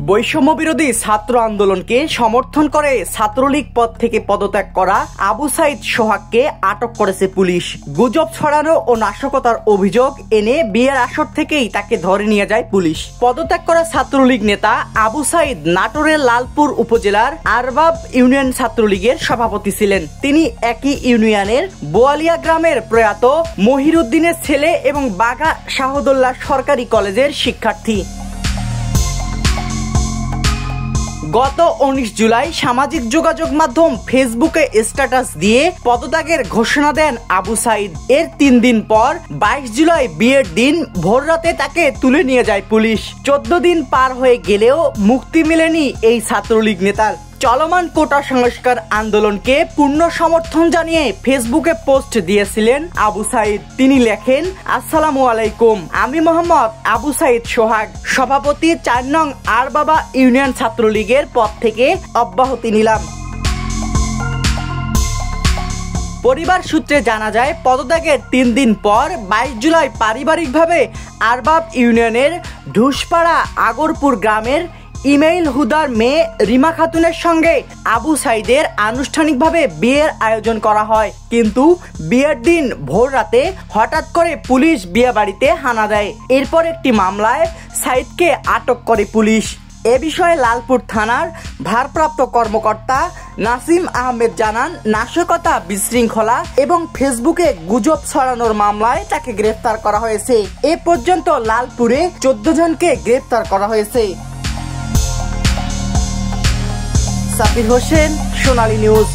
বৈষম্য বিরোধী ছাত্র আন্দোলনকে সমর্থন করে ছাত্রলীগ পদ থেকে পদত্যাগ করা আবু সাইদ সোহাগকে আটক করেছে পুলিশ। গুজব ছড়ানো ও নাশকতার অভিযোগ এনে বিয়ের আসর থেকেই তাকে ধরে নিয়ে যায় পুলিশ। পদত্যাগ করা ছাত্রলীগ নেতা আবু সাইদ নাটোরের লালপুর উপজেলার আরবাব ইউনিয়ন ছাত্রলীগের সভাপতি ছিলেন। তিনি একই ইউনিয়নের বোয়ালিয়া গ্রামের প্রয়াত মহিরুদ্দিনের ছেলে এবং বাঘা শাহদুল্লাহ সরকারি কলেজের শিক্ষার্থী। গত 19 জুলাই সামাজিক যোগাযোগ মাধ্যম ফেসবুকে স্ট্যাটাস দিয়ে পদত্যাগের ঘোষণা দেন আবু সাইদ। এর 3 দিন পর 22 জুলাই বিয়ের দিন ভোররাতে তাকে তুলে নিয়ে যায় পুলিশ। 14 দিন পার হয়ে গেলেও মুক্তি মেলেনি এই ছাত্রলীগ নেতার। চলমান কোটা সংস্কার আন্দোলনকে পূর্ণ সমর্থন জানিয়ে ফেসবুকে পোস্ট দিয়েছিলেন আবু সাইদ। তিনি লেখেন, আসসালামু আলাইকুম, আমি মোহাম্মদ আবু সাইদ সোহাগ, সভাপতি 4 নং আরবাবা ইউনিয়ন ছাত্রলীগের পদ থেকে অব্যাহতি নিলাম। পরিবার সূত্রে জানা যায়, পদত্যাগের 3 দিন পর 22 জুলাই পারিবারিকভাবে আরবাব ইউনিয়নের ঢুসপাড়া আগরপুর গ্রামের ইমেইল হুদার মেয়ে রিমা খাতুনের সঙ্গে আবু সাইদের আনুষ্ঠানিকভাবে বিয়ের আয়োজন করা হয়। কিন্তু বিয়ের দিন ভোর রাতে হঠাৎ করে পুলিশ বিয়ে বাড়িতে হানা দেয়। এরপর একটি মামলায় সাইদকে আটক করে পুলিশ। এ বিষয়ে লালপুর থানার ভারপ্রাপ্ত কর্মকর্তা নাসিম আহমেদ জানান, নাশকতা, বিশৃঙ্খলা এবং ফেসবুকে গুজব ছড়ানোর মামলায় তাকে গ্রেফতার করা হয়েছে। এ পর্যন্ত লালপুরে 14 জনকে গ্রেফতার করা হয়েছে। সাবির হোসেন, সোনালী নিউজ।